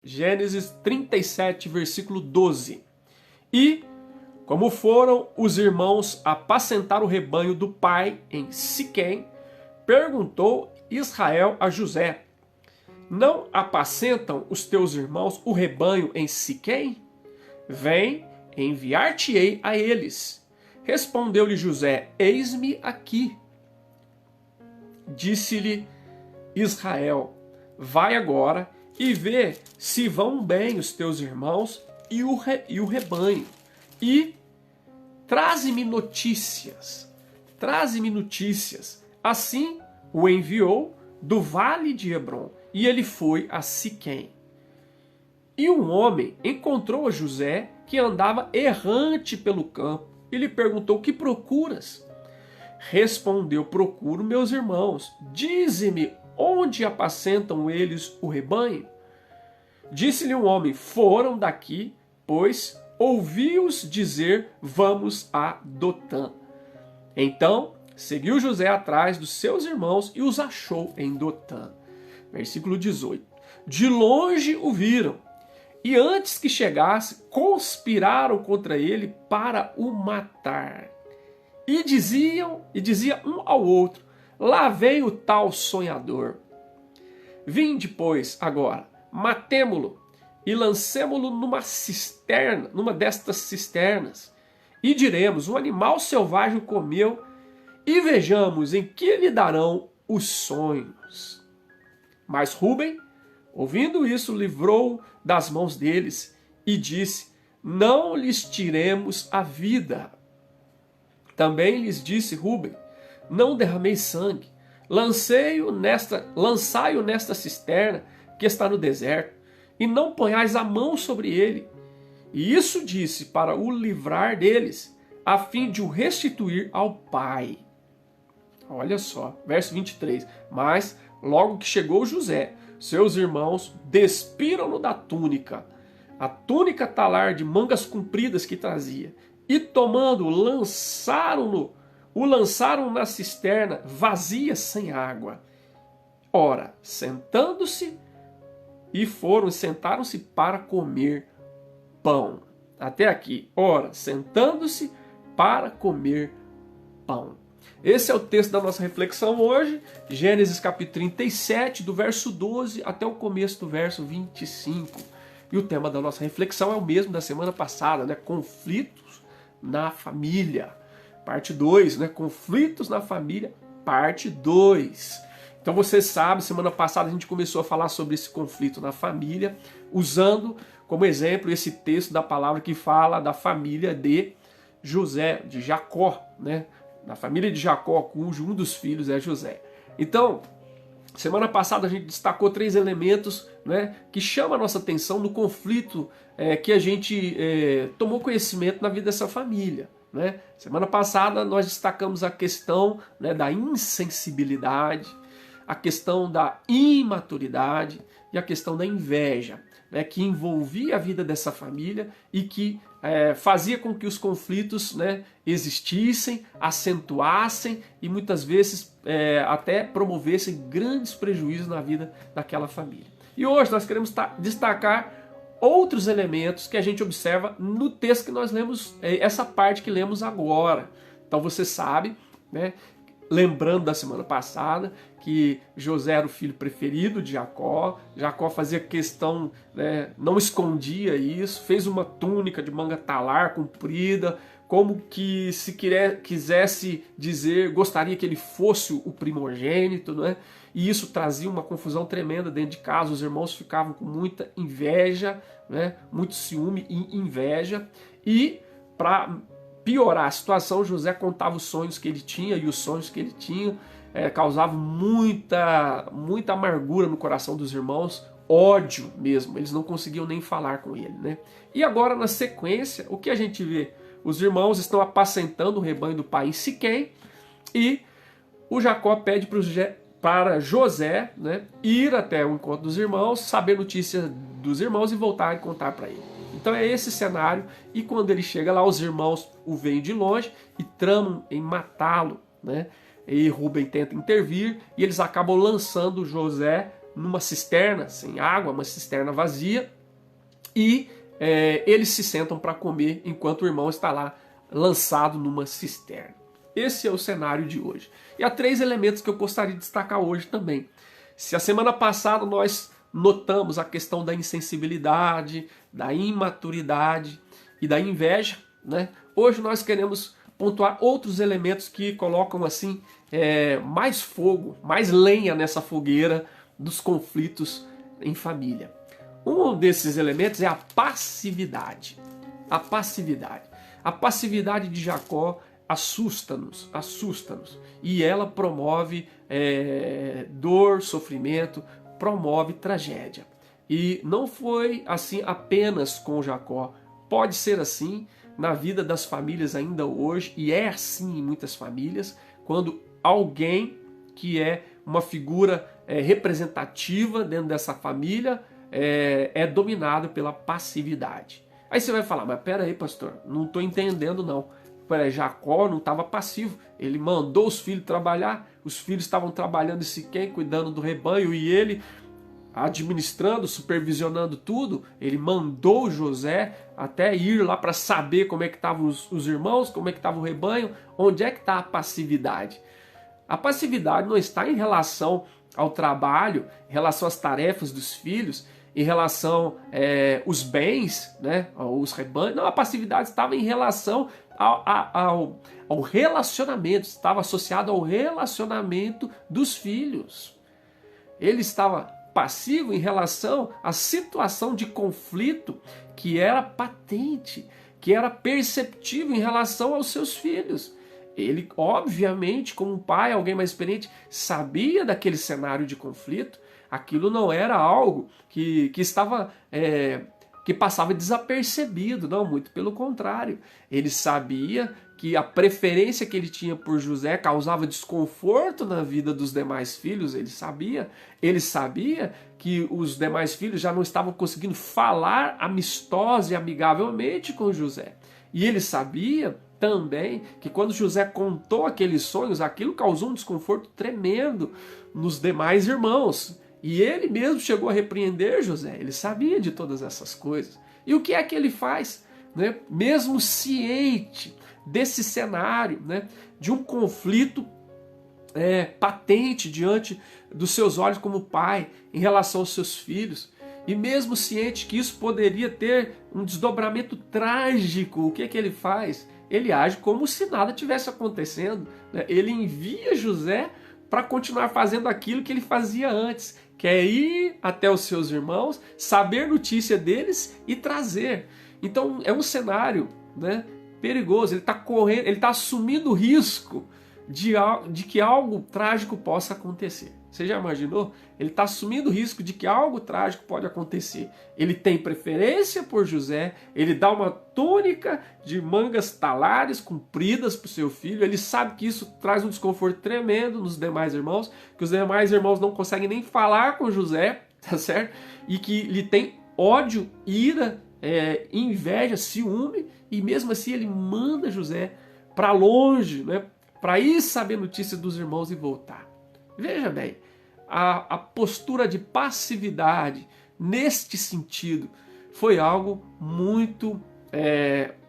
Gênesis 37, versículo 12. E, como foram os irmãos apacentar o rebanho do pai em Siquém, perguntou Israel a José: não apacentam os teus irmãos o rebanho em Siquém? Vem, enviar-te-ei a eles. Respondeu-lhe José: eis-me aqui. Disse-lhe Israel: vai agora e vê se vão bem os teus irmãos e o rebanho. E traze-me notícias. Traze-me notícias. Assim o enviou do vale de Hebrom, e ele foi a Siquém. E um homem encontrou a José, que andava errante pelo campo, e lhe perguntou: que procuras? Respondeu: procuro meus irmãos. Dize-me, onde apacentam eles o rebanho? Disse-lhe um homem: foram daqui, pois ouvi-os dizer: vamos a Dotã. Então seguiu José atrás dos seus irmãos e os achou em Dotã. Versículo 18. De longe o viram, e antes que chegasse, conspiraram contra ele para o matar. E dizia um ao outro: lá vem o tal sonhador. Vinde, pois, agora, matemo-lo e lancemo-lo numa cisterna, numa destas cisternas, e diremos: o animal selvagem o comeu, e vejamos em que lhe darão os sonhos. Mas Rúben, ouvindo isso, livrou das mãos deles e disse: não lhes tiremos a vida. Também lhes disse Rúben: não derrameis sangue, lançai-o nesta cisterna que está no deserto, e não ponhais a mão sobre ele. E isso disse para o livrar deles, a fim de o restituir ao pai. Olha só, verso 23. Mas, logo que chegou José, seus irmãos despiram-no da túnica, a túnica talar de mangas compridas que trazia, e tomando, o lançaram na cisterna vazia, sem água. Ora, sentaram-se para comer pão. Até aqui. Ora, sentando-se para comer pão. Esse é o texto da nossa reflexão hoje, Gênesis capítulo 37, do verso 12 até o começo do verso 25. E o tema da nossa reflexão é o mesmo da semana passada, né? Conflitos na família. Parte 2, né? Conflitos na família, parte 2. Então você sabe, semana passada a gente começou a falar sobre esse conflito na família, usando como exemplo esse texto da palavra que fala da família de José, de Jacó, né? Da família de Jacó, cujo um dos filhos é José. Então, semana passada a gente destacou 3 elementos, né, que chamam a nossa atenção no conflito que a gente tomou conhecimento na vida dessa família. Né? Semana passada nós destacamos a questão, né, da insensibilidade, a questão da imaturidade e a questão da inveja, né, que envolvia a vida dessa família e que fazia com que os conflitos, né, existissem, acentuassem e muitas vezes até promovessem grandes prejuízos na vida daquela família. E hoje nós queremos destacar outros elementos que a gente observa no texto que nós lemos, essa parte que lemos agora. Então você sabe, né, lembrando da semana passada, que José era o filho preferido de Jacó. Jacó fazia questão, né, não escondia isso, fez uma túnica de manga talar comprida, como que se quisesse dizer, gostaria que ele fosse o primogênito, né? E isso trazia uma confusão tremenda dentro de casa. Os irmãos ficavam com muita inveja, né? Muito ciúme e inveja. E para piorar a situação, José contava os sonhos que ele tinha, e os sonhos que ele tinha causavam muita amargura no coração dos irmãos, ódio mesmo. Eles não conseguiam nem falar com ele, né? E agora, na sequência, o que a gente vê? Os irmãos estão apacentando o rebanho do pai em Siquém, e o Jacó pede para José, né, ir até o encontro dos irmãos, saber notícias dos irmãos e voltar e contar para ele. Então é esse cenário, e quando ele chega lá, os irmãos o veem de longe e tramam em matá-lo, né? E Rúben tenta intervir, e eles acabam lançando José numa cisterna sem água, uma cisterna vazia, e eles se sentam para comer enquanto o irmão está lá lançado numa cisterna. Esse é o cenário de hoje. E há 3 elementos que eu gostaria de destacar hoje também. Se a semana passada nós notamos a questão da insensibilidade, da imaturidade e da inveja, né? Hoje nós queremos pontuar outros elementos que colocam assim mais fogo, mais lenha nessa fogueira dos conflitos em família. Um desses elementos é a passividade. A passividade. A passividade de Jacó assusta-nos. E ela promove dor, sofrimento, promove tragédia. E não foi assim apenas com Jacó. Pode ser assim na vida das famílias ainda hoje, e é assim em muitas famílias, quando alguém que é uma figura representativa dentro dessa família é dominado pela passividade. Aí você vai falar, mas pera aí, pastor, não estou entendendo não. Jacó não estava passivo, ele mandou os filhos trabalhar, os filhos estavam trabalhando em Siquém, cuidando do rebanho, e ele administrando, supervisionando tudo. Ele mandou José até ir lá para saber como é que estavam os irmãos, como é que estava o rebanho. Onde é que está a passividade? A passividade não está em relação ao trabalho, em relação às tarefas dos filhos, em relação aos bens, né, os rebanhos. Não, a passividade estava em relação ao relacionamento, estava associado ao relacionamento dos filhos. Ele estava passivo em relação à situação de conflito que era patente, que era perceptível em relação aos seus filhos. Ele, obviamente, como pai, alguém mais experiente, sabia daquele cenário de conflito. Aquilo não era algo que estava que passava desapercebido, não, muito pelo contrário. Ele sabia que a preferência que ele tinha por José causava desconforto na vida dos demais filhos. Ele sabia que os demais filhos já não estavam conseguindo falar amistosa e amigavelmente com José. E ele sabia também que quando José contou aqueles sonhos, aquilo causou um desconforto tremendo nos demais irmãos. E ele mesmo chegou a repreender José. Ele sabia de todas essas coisas. E o que é que ele faz? Né? Mesmo ciente desse cenário, né, de um conflito patente diante dos seus olhos como pai em relação aos seus filhos, e mesmo ciente que isso poderia ter um desdobramento trágico, o que é que ele faz? Ele age como se nada tivesse acontecendo, né? Ele envia José para continuar fazendo aquilo que ele fazia antes, que é ir até os seus irmãos, saber notícia deles e trazer. Então é um cenário, né, perigoso. Ele está correndo, ele está assumindo o risco de que algo trágico possa acontecer. Você já imaginou? Ele está assumindo o risco de que algo trágico pode acontecer. Ele tem preferência por José, ele dá uma túnica de mangas talares compridas para o seu filho. Ele sabe que isso traz um desconforto tremendo nos demais irmãos, que os demais irmãos não conseguem nem falar com José, tá certo? E que lhe tem ódio, ira, inveja, ciúme, e mesmo assim ele manda José para longe, né, para ir saber notícia dos irmãos e voltar. Veja bem, a postura de passividade neste sentido foi algo muito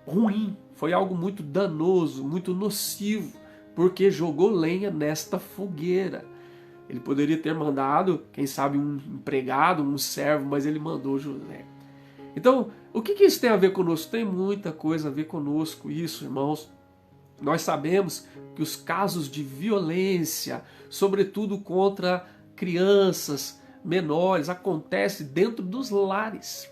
ruim, foi algo muito danoso, muito nocivo, porque jogou lenha nesta fogueira. Ele poderia ter mandado, quem sabe, um empregado, um servo, mas ele mandou José. Então, o que isso tem a ver conosco? Tem muita coisa a ver conosco isso, irmãos. Nós sabemos que os casos de violência, sobretudo contra crianças menores, acontecem dentro dos lares.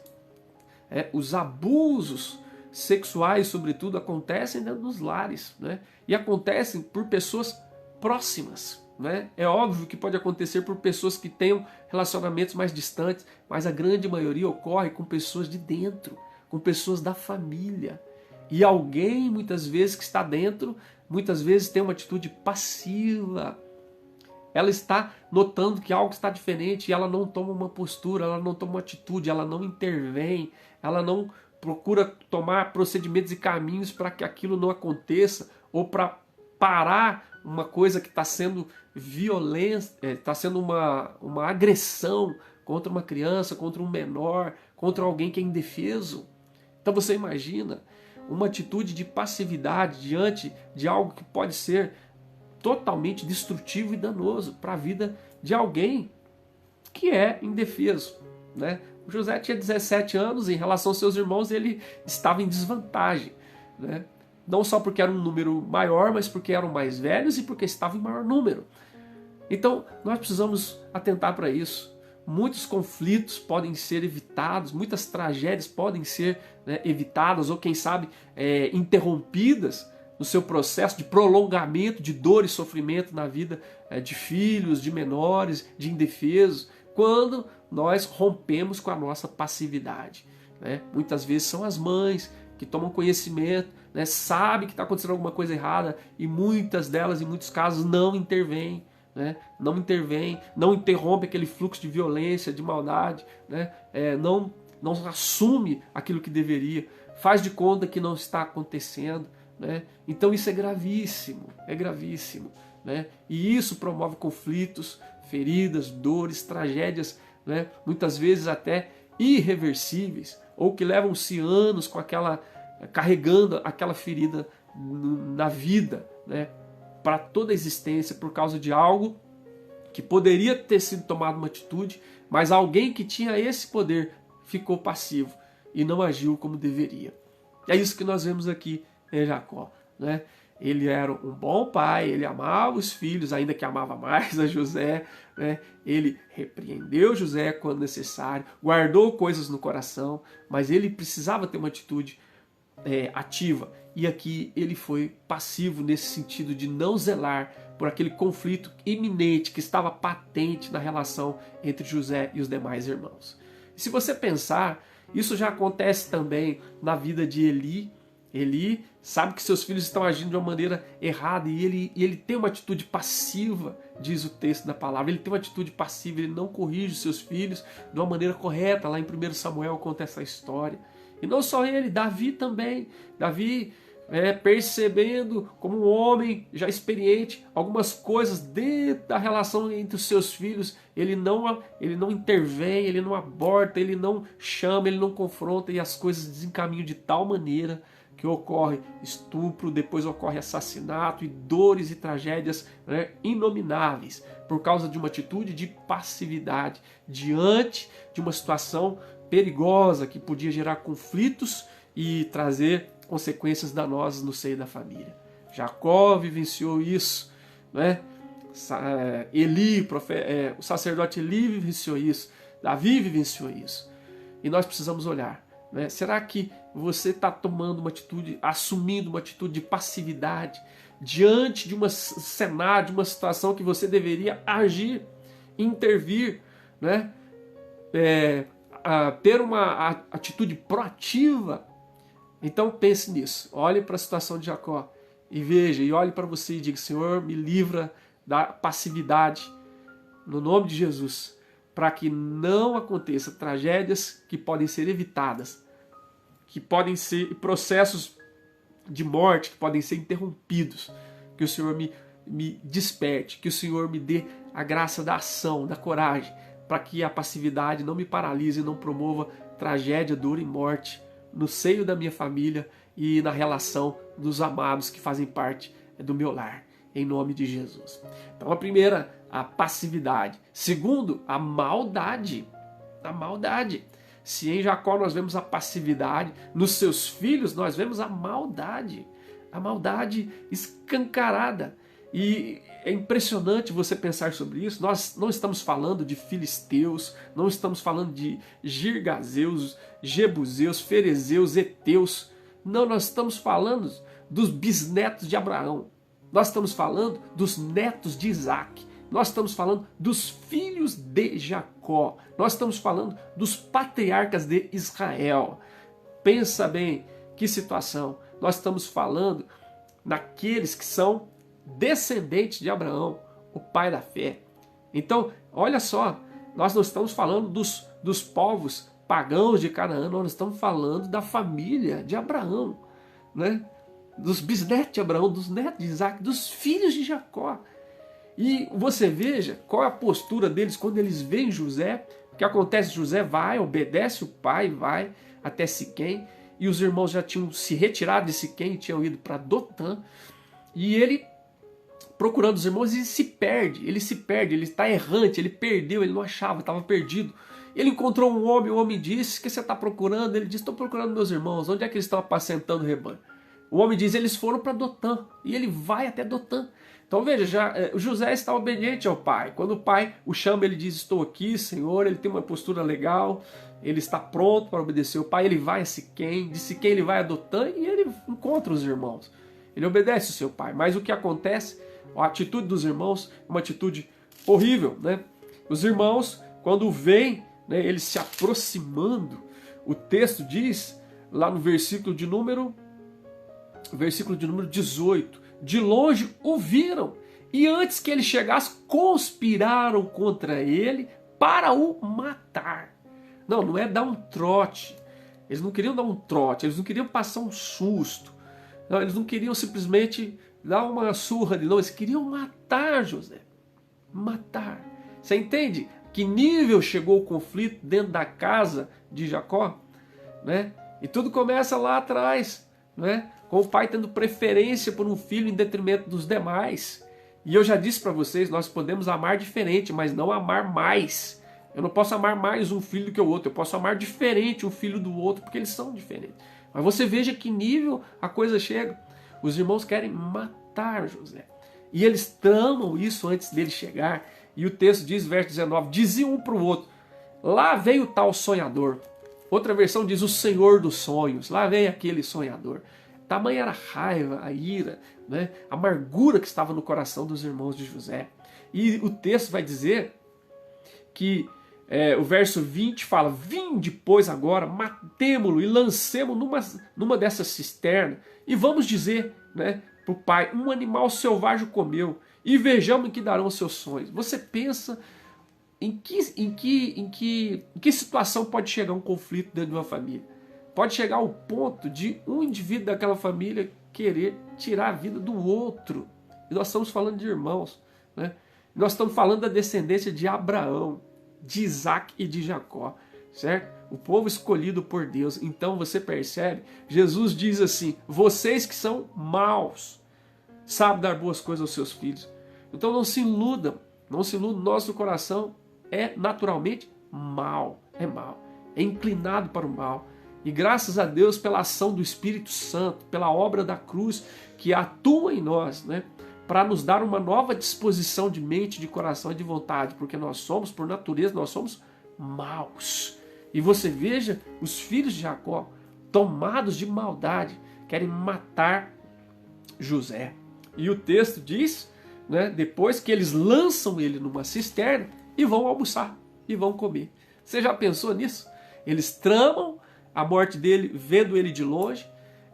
Os abusos sexuais, sobretudo, acontecem dentro dos lares, né? E acontecem por pessoas próximas, né? É óbvio que pode acontecer por pessoas que tenham relacionamentos mais distantes, mas a grande maioria ocorre com pessoas de dentro, com pessoas da família. E alguém, muitas vezes, que está dentro, muitas vezes tem uma atitude passiva. Ela está notando que algo está diferente e ela não toma uma postura, ela não toma uma atitude, ela não intervém, ela não procura tomar procedimentos e caminhos para que aquilo não aconteça ou para parar uma coisa que está sendo violência, está sendo uma agressão contra uma criança, contra um menor, contra alguém que é indefeso. Então você imagina uma atitude de passividade diante de algo que pode ser totalmente destrutivo e danoso para a vida de alguém que é indefeso, né? O José tinha 17 anos, em relação aos seus irmãos ele estava em desvantagem, né? Não só porque era um número maior, mas porque eram mais velhos e porque estava em maior número. Então nós precisamos atentar para isso. Muitos conflitos podem ser evitados, muitas tragédias podem ser, né, evitadas ou quem sabe interrompidas no seu processo de prolongamento de dor e sofrimento na vida de filhos, de menores, de indefesos, quando nós rompemos com a nossa passividade, né? Muitas vezes são as mães que tomam conhecimento, né, sabem que está acontecendo alguma coisa errada e muitas delas, em muitos casos, não intervêm. Né? Não intervém, não interrompe aquele fluxo de violência, de maldade, né? Não assume aquilo que deveria, faz de conta que não está acontecendo, né? Então isso é gravíssimo, né? E isso promove conflitos, feridas, dores, tragédias, né? Muitas vezes até irreversíveis, ou que levam-se anos carregando aquela ferida na vida, né? Para toda a existência, por causa de algo que poderia ter sido tomado uma atitude, mas alguém que tinha esse poder ficou passivo e não agiu como deveria. É isso que nós vemos aqui em Jacó, né? Ele era um bom pai, ele amava os filhos, ainda que amava mais a José, né? Ele repreendeu José quando necessário, guardou coisas no coração, mas ele precisava ter uma atitude ativa. E aqui ele foi passivo nesse sentido de não zelar por aquele conflito iminente que estava patente na relação entre José e os demais irmãos. E se você pensar, isso já acontece também na vida de Eli. Eli sabe que seus filhos estão agindo de uma maneira errada e ele tem uma atitude passiva, diz o texto da palavra. Ele tem uma atitude passiva, ele não corrige os seus filhos de uma maneira correta. Lá em 1 Samuel conta essa história. E não só ele, Davi também. Davi, percebendo como um homem já experiente algumas coisas dentro da relação entre os seus filhos, ele não intervém, ele não aborta, ele não chama, ele não confronta, e as coisas desencaminham de tal maneira que ocorre estupro, depois ocorre assassinato e dores e tragédias, né, inomináveis por causa de uma atitude de passividade diante de uma situação perigosa que podia gerar conflitos e trazer consequências danosas no seio da família. Jacó vivenciou isso, né? O sacerdote Eli vivenciou isso, Davi vivenciou isso. E nós precisamos olhar, né? Será que você está tomando uma atitude, assumindo uma atitude de passividade diante de um cenário, de uma situação que você deveria agir, intervir, né? Ter uma atitude proativa? Então pense nisso, olhe para a situação de Jacó e veja, e olhe para você e diga: Senhor, me livra da passividade no nome de Jesus, para que não aconteça tragédias que podem ser evitadas, que podem ser processos de morte que podem ser interrompidos. Que o Senhor me desperte, que o Senhor me dê a graça da ação, da coragem, para que a passividade não me paralise e não promova tragédia, dor e morte no seio da minha família e na relação dos amados que fazem parte do meu lar, em nome de Jesus. Então a primeira, a passividade. Segundo, a maldade. A maldade. Se em Jacó nós vemos a passividade, nos seus filhos nós vemos a maldade escancarada. E é impressionante você pensar sobre isso. Nós não estamos falando de filisteus, não estamos falando de girgazeus, jebuseus, ferezeus, heteus. Não, nós estamos falando dos bisnetos de Abraão. Nós estamos falando dos netos de Isaac. Nós estamos falando dos filhos de Jacó. Nós estamos falando dos patriarcas de Israel. Pensa bem, que situação. Nós estamos falando naqueles que são descendentes de Abraão, o pai da fé. Então, olha só, nós não estamos falando dos povos pagãos de Canaã, nós estamos falando da família de Abraão, né? dos bisnetos de Abraão, dos netos de Isaac, dos filhos de Jacó. E você veja qual é a postura deles quando eles veem José. O que acontece? José vai, obedece o pai, vai até Siquém, e os irmãos já tinham se retirado de Siquém e tinham ido para Dotã, e ele, procurando os irmãos, ele se perde, ele está errante, ele perdeu, ele não achava, estava perdido. Ele encontrou um homem, o homem disse: o que você está procurando? Ele disse: estou procurando meus irmãos, onde é que eles estão apacentando o rebanho? O homem diz: eles foram para Dotã, e ele vai até Dotã. Então veja, José está obediente ao pai. Quando o pai o chama, ele diz: estou aqui, Senhor. Ele tem uma postura legal, ele está pronto para obedecer o pai. Ele vai a Siquém, de Siquém ele vai a Dotã e ele encontra os irmãos. Ele obedece o seu pai. Mas o que acontece? A atitude dos irmãos é uma atitude horrível, né? Os irmãos, quando veem, né, eles se aproximando, o texto diz, lá no versículo de número 18, de longe o viram, e antes que ele chegasse, conspiraram contra ele para o matar. Não é dar um trote. Eles não queriam dar um trote, eles não queriam passar um susto. Não, eles não queriam simplesmente dar uma surra de não, eles queriam matar José. Matar. Você entende que nível chegou o conflito dentro da casa de Jacó? Né? E tudo começa lá atrás, né? Com o pai tendo preferência por um filho em detrimento dos demais. E eu já disse para vocês, nós podemos amar diferente, mas não amar mais. Eu não posso amar mais um filho do que o outro, eu posso amar diferente um filho do outro, porque eles são diferentes. Mas você veja que nível a coisa chega. Os irmãos querem matar José. E eles tramam isso antes dele chegar. E o texto diz, verso 19, diziam um para o outro: lá veio o tal sonhador. Outra versão diz: o senhor dos sonhos. Lá vem aquele sonhador. Tamanha era a raiva, a ira, né, a amargura que estava no coração dos irmãos de José. E o texto vai dizer que o verso 20 fala: vinde, pois, agora, matemo-lo e lancemo-lo numa dessas cisternas, e vamos dizer, né, para o pai: um animal selvagem comeu, e vejamos em que darão os seus sonhos. Você pensa em que situação pode chegar um conflito dentro de uma família? Pode chegar ao ponto de um indivíduo daquela família querer tirar a vida do outro. E nós estamos falando de irmãos, né? Nós estamos falando da descendência de Abraão, de Isaac e de Jacó, certo? O povo escolhido por Deus. Então você percebe, Jesus diz assim: vocês que são maus, sabem dar boas coisas aos seus filhos. Então não se iludam, nosso coração é naturalmente mau, é inclinado para o mal. E graças a Deus pela ação do Espírito Santo, pela obra da cruz que atua em nós, né, para nos dar uma nova disposição de mente, de coração e de vontade, porque nós somos, por natureza, nós somos maus. E você veja os filhos de Jacó, tomados de maldade, querem matar José. E o texto diz, né, depois que eles lançam ele numa cisterna e vão almoçar, e vão comer. Você já pensou nisso? Eles tramam a morte dele, vendo ele de longe,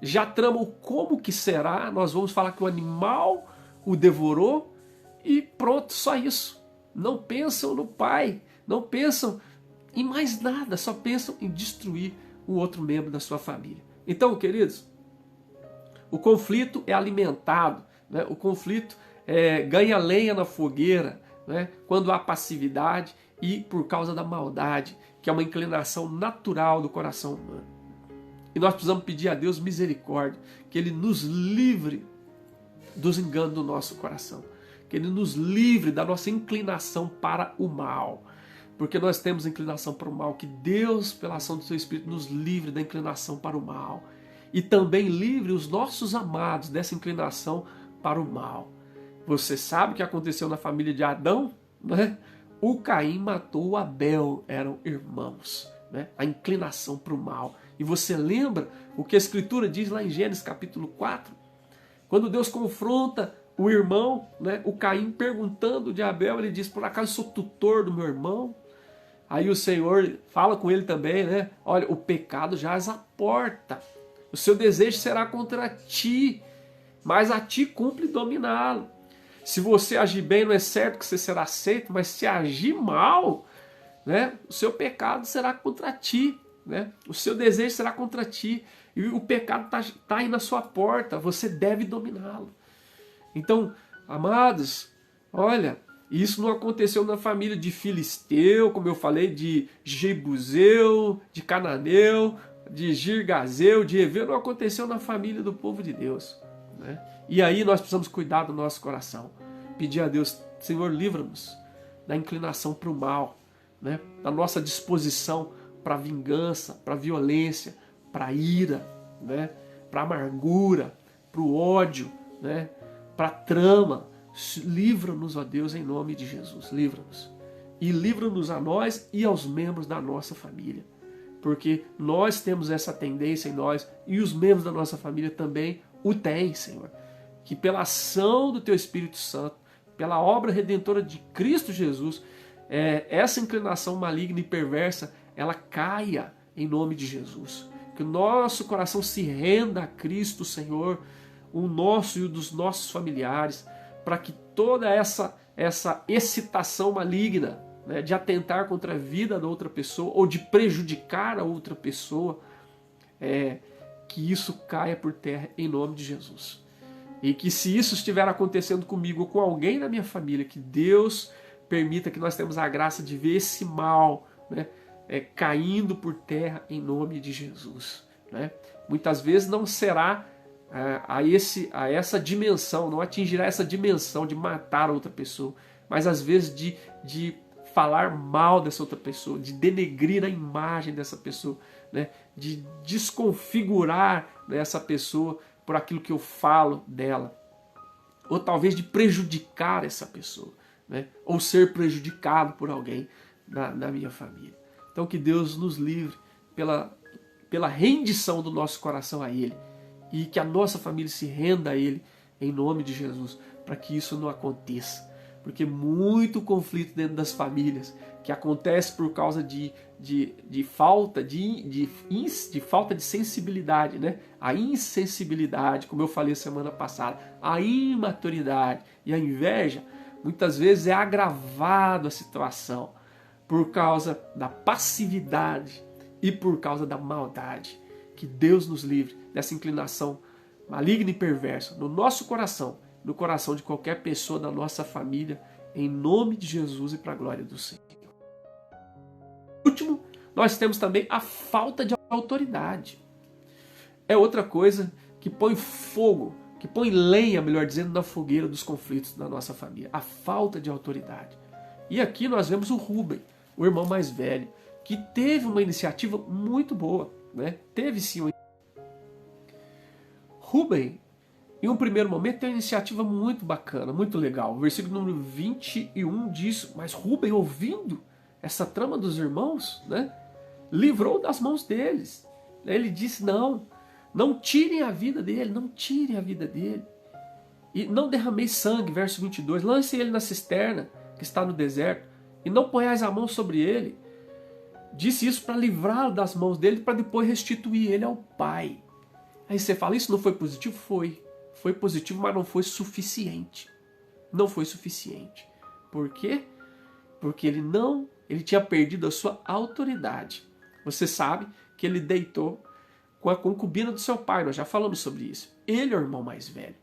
já tramam como que será, nós vamos falar que o animal o devorou, e pronto, só isso. Não pensam no pai, não pensam em mais nada, só pensam em destruir o outro membro da sua família. Então, queridos, o conflito é alimentado, né? O conflito ganha lenha na fogueira, né, quando há passividade e por causa da maldade, que é uma inclinação natural do coração humano. E nós precisamos pedir a Deus misericórdia, que Ele nos livre dos enganos do nosso coração, que Ele nos livre da nossa inclinação para o mal, porque nós temos inclinação para o mal. Que Deus, pela ação do seu Espírito, nos livre da inclinação para o mal, e também livre os nossos amados dessa inclinação para o mal. Você sabe o que aconteceu na família de Adão, né? O Caim matou o Abel, eram irmãos, né? A inclinação para o mal. E você lembra o que a Escritura diz lá em Gênesis capítulo 4? Quando Deus confronta o irmão, né, o Caim, perguntando de Abel, ele diz: por acaso sou tutor do meu irmão? Aí o Senhor fala com ele também, né? Olha, o pecado jaz à porta, o seu desejo será contra ti, mas a ti cumpre dominá-lo. Se você agir bem, não é certo que você será aceito, mas se agir mal, né, o seu pecado será contra ti. né? O seu desejo será contra ti. E o pecado está aí na sua porta. Você deve dominá-lo. Então, amados, olha, isso não aconteceu na família de Filisteu, como eu falei, de Jebuseu, de Cananeu, de Girgazeu, de Eveu. Não aconteceu na família do povo de Deus, né? E aí nós precisamos cuidar do nosso coração. Pedir a Deus, Senhor, livra-nos da inclinação para o mal, né? Da nossa disposição para vingança, para violência, para ira, né? Para amargura, para o ódio, né? Para trama. Livra-nos, ó Deus, em nome de Jesus. Livra-nos. E livra-nos a nós e aos membros da nossa família. Porque nós temos essa tendência em nós e os membros da nossa família também o têm, Senhor. Que pela ação do Teu Espírito Santo, pela obra redentora de Cristo Jesus, essa inclinação maligna e perversa, ela caia em nome de Jesus. Que o nosso coração se renda a Cristo, Senhor, o nosso e o dos nossos familiares, para que toda essa excitação maligna, né, de atentar contra a vida da outra pessoa ou de prejudicar a outra pessoa, que isso caia por terra em nome de Jesus. E que se isso estiver acontecendo comigo ou com alguém da minha família, que Deus permita que nós tenhamos a graça de ver esse mal, né, caindo por terra em nome de Jesus, né? Muitas vezes não será a essa dimensão, não atingirá essa dimensão de matar outra pessoa, mas às vezes de falar mal dessa outra pessoa, de denegrir a imagem dessa pessoa, né? De desconfigurar, né, essa pessoa por aquilo que eu falo dela, ou talvez de prejudicar essa pessoa, né? Ou ser prejudicado por alguém da minha família. Então que Deus nos livre pela rendição do nosso coração a Ele, e que a nossa família se renda a Ele em nome de Jesus, para que isso não aconteça. Porque muito conflito dentro das famílias que acontece por causa de falta de sensibilidade, né? A insensibilidade, como eu falei semana passada, a imaturidade e a inveja, muitas vezes é agravado a situação por causa da passividade e por causa da maldade. Que Deus nos livre dessa inclinação maligna e perversa no nosso coração, no coração de qualquer pessoa da nossa família, em nome de Jesus e para a glória do Senhor. Por último, nós temos também a falta de autoridade. É outra coisa que põe fogo, que põe lenha, melhor dizendo, na fogueira dos conflitos da nossa família. A falta de autoridade. E aqui nós vemos o Rubem, o irmão mais velho, que teve uma iniciativa muito boa, né? Teve sim uma... Rubem, em um primeiro momento, tem uma iniciativa muito bacana, muito legal. O versículo número 21 diz: mas Rubem, ouvindo essa trama dos irmãos, né, livrou das mãos deles. Ele disse: não tirem a vida dele, não tirem a vida dele. E não derramei sangue, verso 22, lance ele na cisterna que está no deserto, e não ponhais a mão sobre ele. Disse isso para livrá-lo das mãos dele, para depois restituir ele ao pai. Aí você fala, isso não foi positivo? Foi. Foi positivo, mas não foi suficiente. Não foi suficiente. Por quê? Porque ele tinha perdido a sua autoridade. Você sabe que ele deitou com a concubina do seu pai, nós já falamos sobre isso. Ele é o irmão mais velho.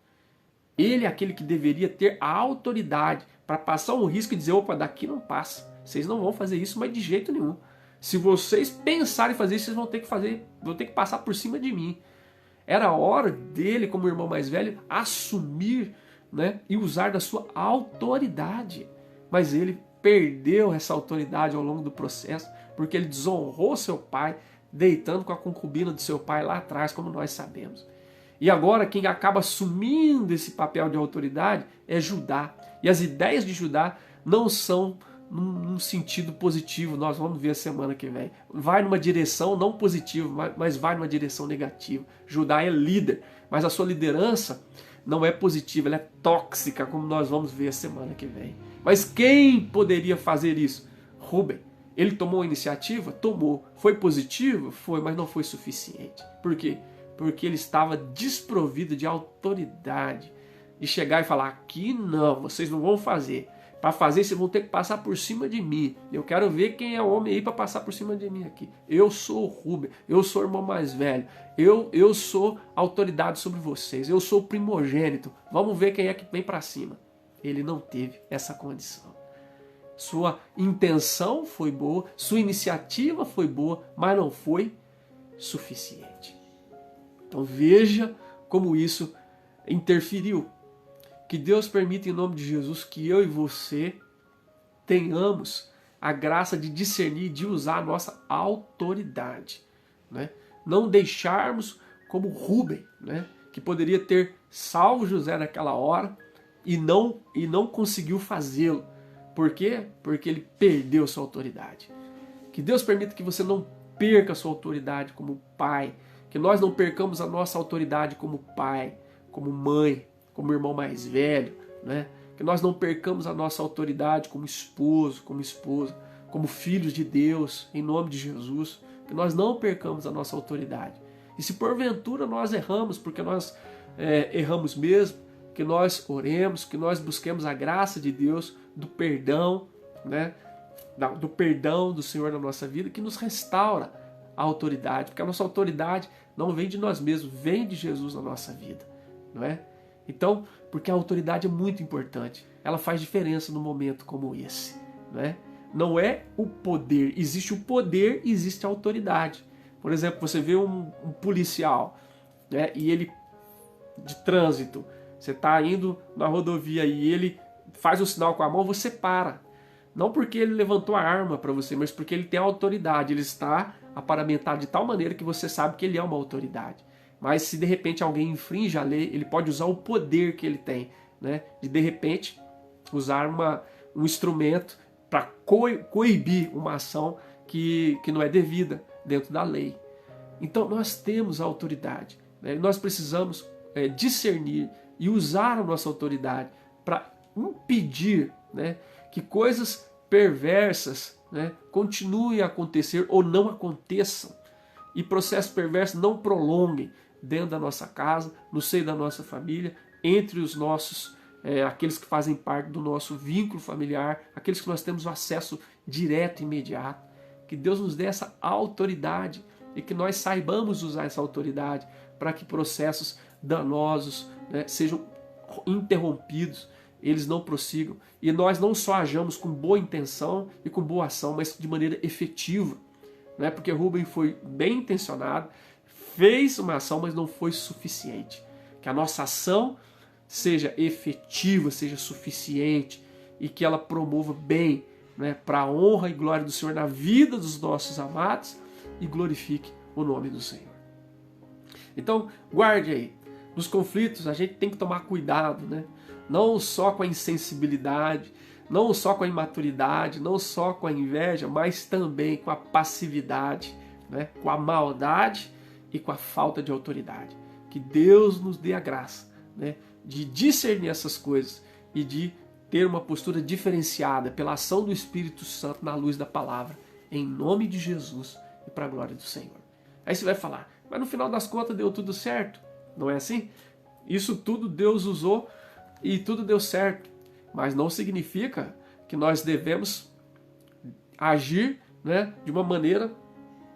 Ele é aquele que deveria ter a autoridade para passar um risco e dizer, opa, daqui não passa. Vocês não vão fazer isso, mas de jeito nenhum. Se vocês pensarem em fazer isso, vocês vão ter que passar por cima de mim. Era a hora dele, como irmão mais velho, assumir, né, e usar da sua autoridade. Mas ele perdeu essa autoridade ao longo do processo, porque ele desonrou seu pai, deitando com a concubina do seu pai lá atrás, como nós sabemos. E agora quem acaba assumindo esse papel de autoridade é Judá. E as ideias de Judá não são num sentido positivo, nós vamos ver a semana que vem. Vai numa direção não positiva, mas vai numa direção negativa. Judá é líder, mas a sua liderança não é positiva, ela é tóxica, como nós vamos ver a semana que vem. Mas quem poderia fazer isso? Rubem. Ele tomou a iniciativa? Tomou. Foi positivo? Foi, mas não foi suficiente. Por quê? Porque ele estava desprovido de autoridade. De chegar e falar, aqui não, vocês não vão fazer. Para fazer isso, vocês vão ter que passar por cima de mim. Eu quero ver quem é o homem aí para passar por cima de mim aqui. Eu sou o Rubem, eu sou o irmão mais velho, eu sou autoridade sobre vocês, eu sou o primogênito. Vamos ver quem é que vem para cima. Ele não teve essa condição. Sua intenção foi boa, sua iniciativa foi boa, mas não foi suficiente. Então veja como isso interferiu. Que Deus permita, em nome de Jesus, que eu e você tenhamos a graça de discernir, de usar a nossa autoridade. Né? Não deixarmos como Rubem, né? Que poderia ter salvo José naquela hora e não conseguiu fazê-lo. Por quê? Porque ele perdeu sua autoridade. Que Deus permita que você não perca sua autoridade como pai, que nós não percamos a nossa autoridade como pai, como mãe, como irmão mais velho, né? Que nós não percamos a nossa autoridade como esposo, como esposa, como filhos de Deus, em nome de Jesus, que nós não percamos a nossa autoridade. E se porventura nós erramos, porque nós erramos mesmo, que nós oremos, que nós busquemos a graça de Deus, do perdão, né? Do perdão do Senhor na nossa vida, que nos restaura a autoridade, porque a nossa autoridade não vem de nós mesmos, vem de Jesus na nossa vida, não é? Então, porque a autoridade é muito importante, ela faz diferença num momento como esse, né? Não é o poder, existe o poder, existe a autoridade. Por exemplo, você vê um policial, né? E ele de trânsito, você está indo na rodovia e ele faz um sinal com a mão, você para. Não porque ele levantou a arma para você, mas porque ele tem a autoridade, ele está aparamentado de tal maneira que você sabe que ele é uma autoridade. Mas se de repente alguém infringe a lei, ele pode usar o poder que ele tem, né? De repente usar um instrumento para coibir uma ação que não é devida dentro da lei. Então nós temos a autoridade, né? Nós precisamos discernir e usar a nossa autoridade para impedir, né, que coisas perversas, né, continuem a acontecer ou não aconteçam. E processos perversos não prolonguem dentro da nossa casa, no seio da nossa família, entre os nossos, aqueles que fazem parte do nosso vínculo familiar, aqueles que nós temos o acesso direto e imediato. Que Deus nos dê essa autoridade e que nós saibamos usar essa autoridade para que processos danosos, né, sejam interrompidos, eles não prossigam. E nós não só ajamos com boa intenção e com boa ação, mas de maneira efetiva. Não é porque Rubem foi bem intencionado, fez uma ação, mas não foi suficiente. Que a nossa ação seja efetiva, seja suficiente e que ela promova bem, né, para a honra e glória do Senhor na vida dos nossos amados e glorifique o nome do Senhor. Então, guarde aí. Nos conflitos a gente tem que tomar cuidado, né? Não só com a insensibilidade, não só com a imaturidade, não só com a inveja, mas também com a passividade, né? Com a maldade e com a falta de autoridade. Que Deus nos dê a graça, né, de discernir essas coisas e de ter uma postura diferenciada pela ação do Espírito Santo na luz da palavra, em nome de Jesus e para a glória do Senhor. Aí você vai falar, mas no final das contas deu tudo certo. Não é assim? Isso tudo Deus usou e tudo deu certo. Mas não significa que nós devemos agir, né, de uma maneira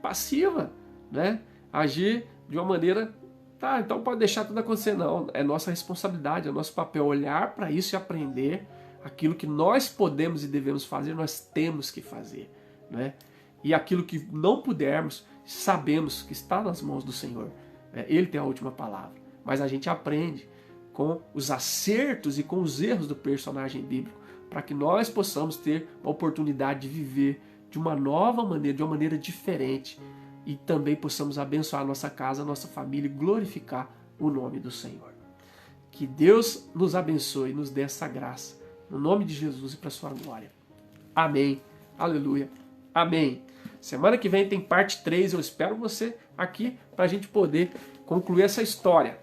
passiva, né? Agir de uma maneira, tá, então pode deixar tudo acontecer. Não, é nossa responsabilidade, é nosso papel olhar para isso e aprender aquilo que nós podemos e devemos fazer, nós temos que fazer, né? E aquilo que não pudermos, sabemos que está nas mãos do Senhor. Ele tem a última palavra. Mas a gente aprende com os acertos e com os erros do personagem bíblico para que nós possamos ter a oportunidade de viver de uma nova maneira, de uma maneira diferente e também possamos abençoar a nossa casa, a nossa família e glorificar o nome do Senhor. Que Deus nos abençoe e nos dê essa graça. No nome de Jesus e para a sua glória. Amém. Aleluia. Amém. Semana que vem tem parte 3, eu espero você aqui para a gente poder concluir essa história.